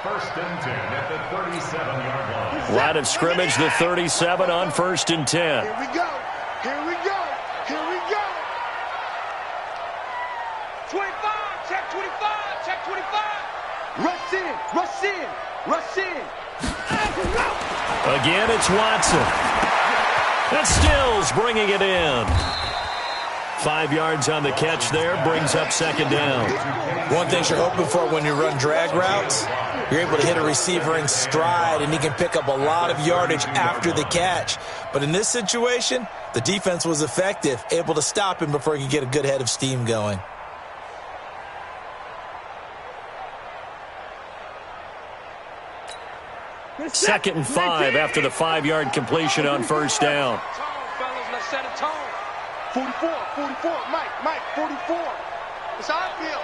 1st and 10 at the 37-yard line. Line of scrimmage, the 37 on 1st and 10. Here we go. 25, check 25. Rush in. Again, it's Watson. And Stills bringing it in. 5 yards on the catch there, brings up 2nd down. One thing you're hoping for when you run drag routes, you're able to hit a receiver in stride, and he can pick up a lot of yardage after the catch. But in this situation, the defense was effective, able to stop him before he could get a good head of steam going. Second and 5 after the 5-yard completion on first down. Fellas, let's set a tone. 44, Mike, 44. It's our field.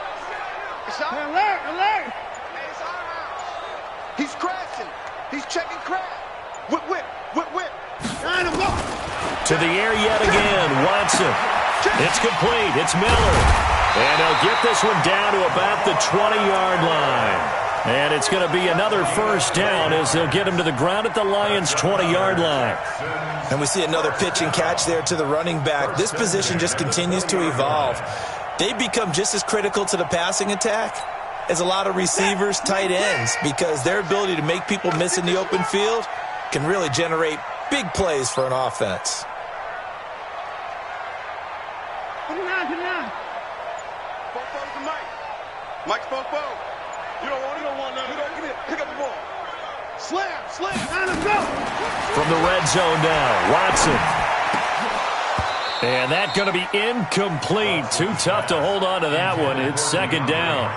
Alert. Hey, it's our house. He's crashing. He's checking crash. Whip. To the air yet again, Watson. It's complete. It's Miller. And they'll get this one down to about the 20-yard line. And it's going to be another first down as they'll get him to the ground at the Lions' 20-yard line. And we see another pitch and catch there to the running back. This position just continues to evolve. They become just as critical to the passing attack as a lot of receivers, tight ends, because their ability to make people miss in the open field can really generate big plays for an offense. 29. Fofo's the Mike. Mike's Fofo. You don't want none. Give it. Pick up the ball. Slam. From the red zone now, Watson. And that's going to be incomplete. Too tough to hold on to that one. It's 2nd down.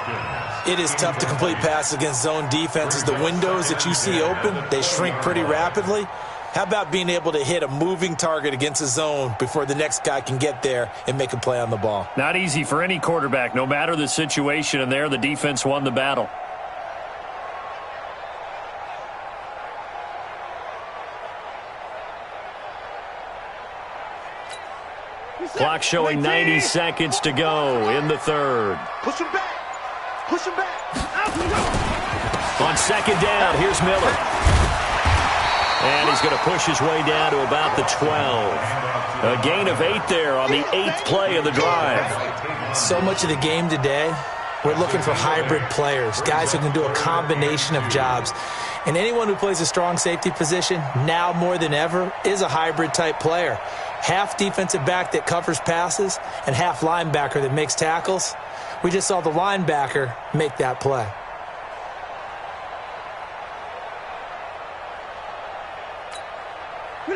It is tough to complete passes against zone defenses. The windows that you see open, they shrink pretty rapidly. How about being able to hit a moving target against a zone before the next guy can get there and make a play on the ball? Not easy for any quarterback, no matter the situation, and there the defense won the battle. Clock showing 90 seconds to go in the 3rd. Push him back. On 2nd down, here's Miller. And he's going to push his way down to about the 12. A gain of 8 there on the 8th play of the drive. So much of the game today, we're looking for hybrid players, guys who can do a combination of jobs. And anyone who plays a strong safety position, now more than ever, is a hybrid-type player. Half defensive back that covers passes and half linebacker that makes tackles. We just saw the linebacker make that play.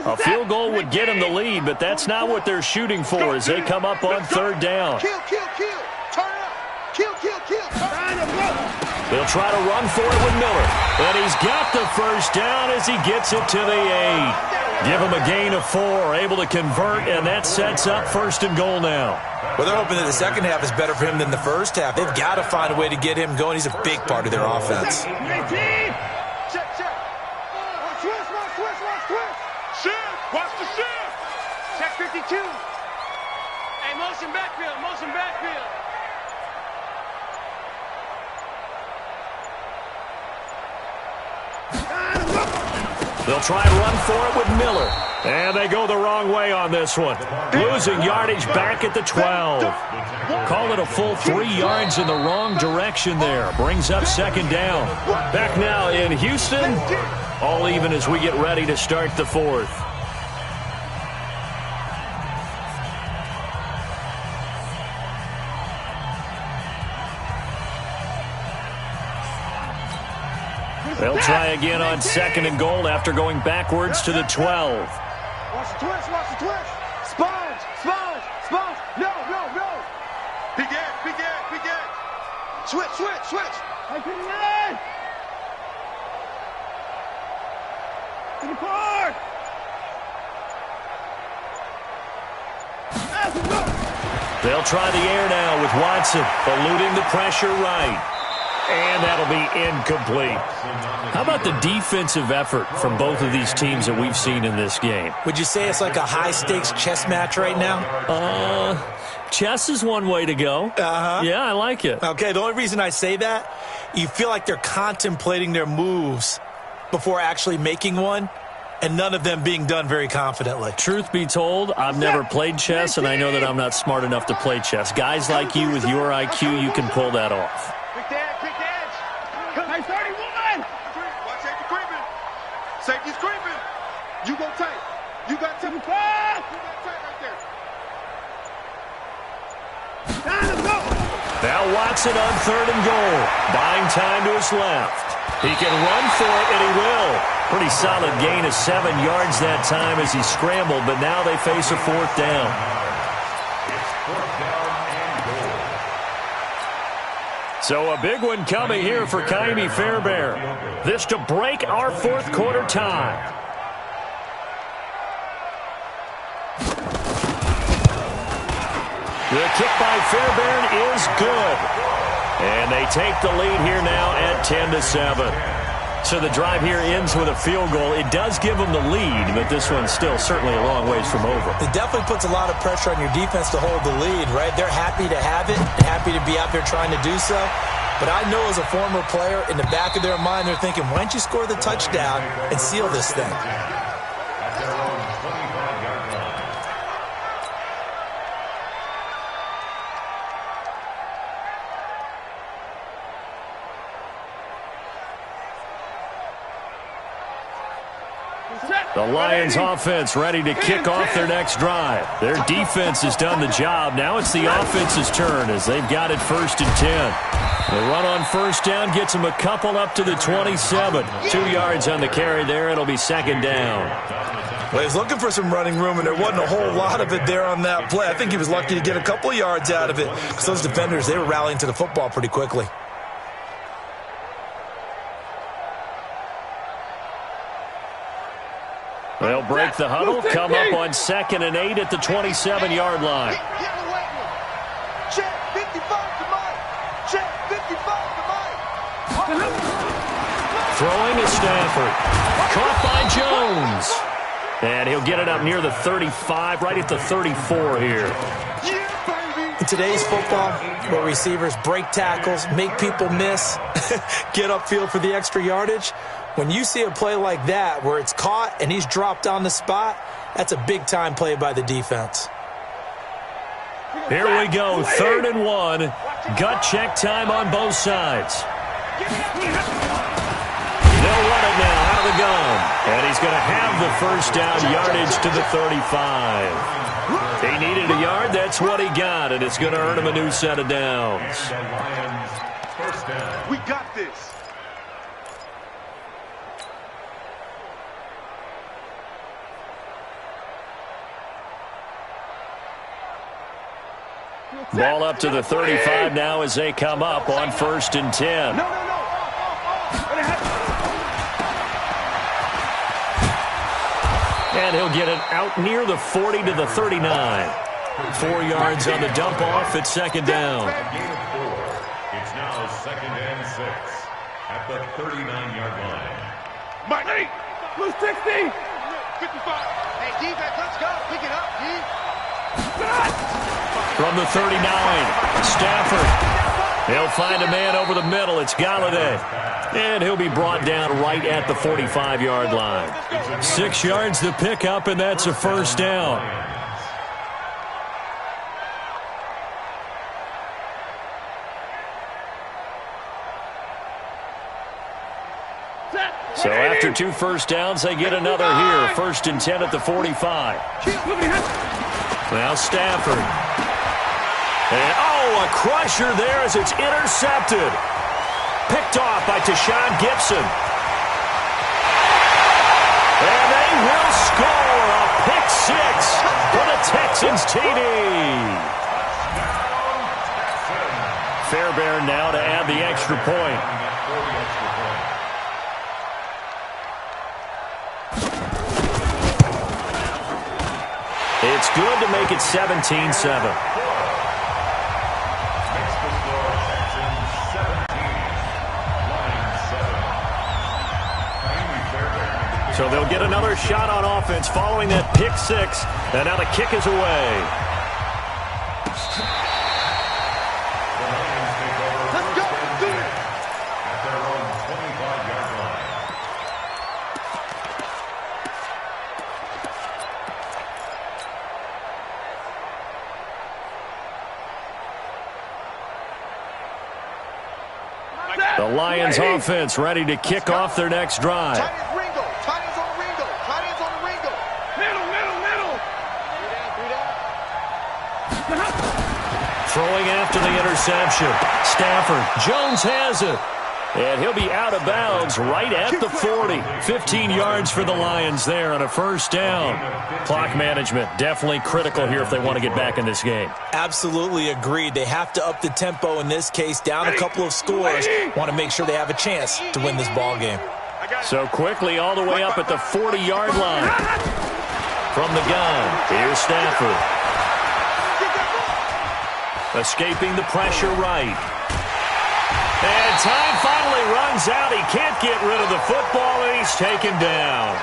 A field goal would get them the lead, but that's not what they're shooting for as they come up on third down. Kill, kill, kill. Turn it up. Kill, kill, kill. Turn it up. They'll try to run for it with Miller. And he's got the first down as he gets it to the 8. Give him a gain of 4, able to convert, and that sets up first and goal now. Well, they're hoping that the second half is better for him than the first half. They've got to find a way to get him going. He's a big part of their offense. Check, check. Switch. Shift. Watch the shift. Check 52. Hey, motion backfield. They'll try and run for it with Miller. And they go the wrong way on this one. Losing yardage back at the 12. Call it a full 3 yards in the wrong direction there. Brings up second down. Back now in Houston. All even as we get ready to start the fourth. They'll try again on second and goal after going backwards to the 12. Watch the twist. Sponge. No. Big edge. Switch. I can run. To the car. They'll try the air now with Watson, eluding the pressure right. And that'll be incomplete. How about the defensive effort from both of these teams that we've seen in this game? Would you say it's like a high-stakes chess match right now? Chess is one way to go. Uh-huh. Yeah, I like it. Okay, the only reason I say that, you feel like they're contemplating their moves before actually making one, and none of them being done very confidently. Truth be told, I've never played chess, and I know that I'm not smart enough to play chess. Guys like you with your IQ, you can pull that off. Quick edge. Hey, 31. Watch safety creeping. Safety's creeping. You go tight. You got to be fast. You got tight right there. Time to go. Now Watson on third and goal. Buying time to his left. He can run for it, and he will. Pretty solid gain of 7 yards that time as he scrambled, but now they face a fourth down. So a big one coming here for Kaimi Fairbairn. This to break our fourth quarter tie. The kick by Fairbairn is good. And they take the lead here now at 10-7. So the drive here ends with a field goal. It does give them the lead, but this one's still certainly a long ways from over. It definitely puts a lot of pressure on your defense to hold the lead, right? They're happy to have it and happy to be out there trying to do so. But I know as a former player, in the back of their mind, they're thinking, why don't you score the touchdown and seal this thing? The Lions offense ready to kick off their next drive. Their defense has done the job. Now it's the offense's turn as they've got it 1st and 10. The run on first down gets them a couple up to the 27. 2 yards on the carry there. It'll be second down. Well, he was looking for some running room, and there wasn't a whole lot of it there on that play. I think he was lucky to get a couple yards out of it because those defenders, they were rallying to the football pretty quickly. They'll break the huddle, come up on 2nd and 8 at the 27-yard line. Check 55 to Mike. Check 55 to Mike. Throwing is Stafford. Caught by Jones. And he'll get it up near the 35, right at the 34 here. In today's football, where receivers break tackles, make people miss, get upfield for the extra yardage, when you see a play like that where it's caught and he's dropped on the spot, that's a big-time play by the defense. Here we go, 3rd and 1. Gut check time on both sides. They'll run it now out of the gun. And he's going to have the first down, yardage to the 35. He needed a yard, that's what he got, and it's going to earn him a new set of downs. We got this. Ball up to the 35 now as they come up on 1st and 10. And he'll get it out near the 40 to the 39. 4 yards on the dump off at 2nd down. It's now 2nd and 6 at the 39-yard line. Mike, blue 60. 55. Hey, defense, let's go. Pick it up, D. From the 39, Stafford. He'll find a man over the middle. It's Galladay. And he'll be brought down right at the 45-yard line. 6 yards to pick up, and that's a 1st down. So after 2 first downs, they get another here. 1st and 10 at the 45. Now Stafford. And, oh, a crusher there as it's intercepted. Picked off by Tashawn Gibson. And they will score a pick 6 for the Texans TD. Fairbairn now to add the extra point. It's good to make it 17-7. So they'll get another shot on offense following that pick 6. And now the kick is away. Let's go. Do it. At their own 25-yard line. The Lions offense ready to kick off their next drive. Tight ends Ringo. Tight ends on Ringo. Tight ends on Ringo. Middle. Throwing after the interception. Stafford. Jones has it. And he'll be out of bounds right at the 40. 15 yards for the Lions there on a 1st down. Clock management definitely critical here if they want to get back in this game. Absolutely agreed. They have to up the tempo in this case, down a couple of scores. Want to make sure they have a chance to win this ball game. So quickly all the way up at the 40-yard line. From the gun, here's Stafford. Escaping the pressure right. And time finally runs out. He can't get rid of the football, and he's taken down.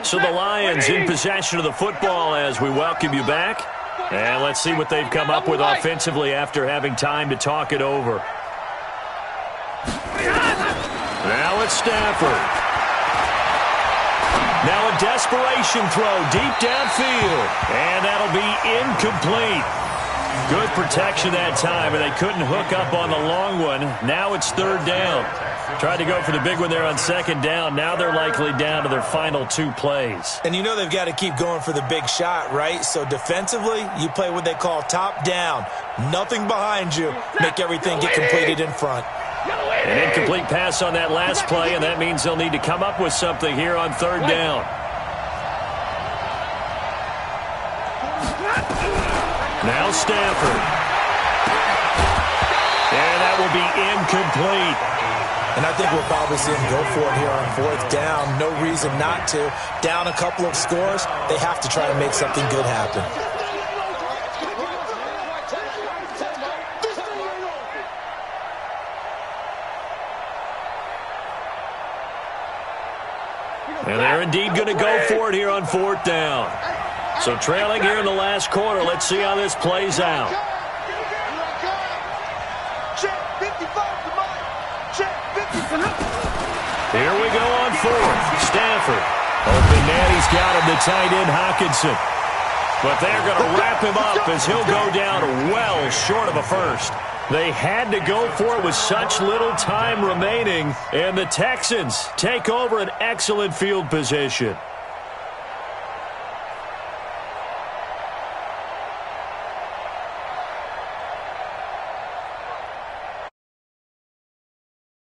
So the Lions in possession of the football as we welcome you back. And let's see what they've come up with offensively after having time to talk it over. Now it's Stafford. Now a desperation throw deep downfield. And that'll be incomplete. Good protection that time, and they couldn't hook up on the long one. Now it's 3rd down. Tried to go for the big one there on 2nd down. Now they're likely down to their final 2 plays. And you know they've got to keep going for the big shot, right? So defensively, you play what they call top down. Nothing behind you. Make everything get completed in front. An incomplete pass on that last play, and that means they'll need to come up with something here on 3rd down. Now Stafford. And that will be incomplete. And I think we'll probably see him go for it here on 4th down. No reason not to. Down a couple of scores, they have to try to make something good happen. And they're indeed going to go for it here on 4th down. So trailing here in the last quarter, let's see how this plays out. Here we go on 4th. Stafford. Open man, he's got him, the tight end Hockenson. But they're going to wrap him up as he'll go down well short of a first. They had to go for it with such little time remaining, and the Texans take over an excellent field position.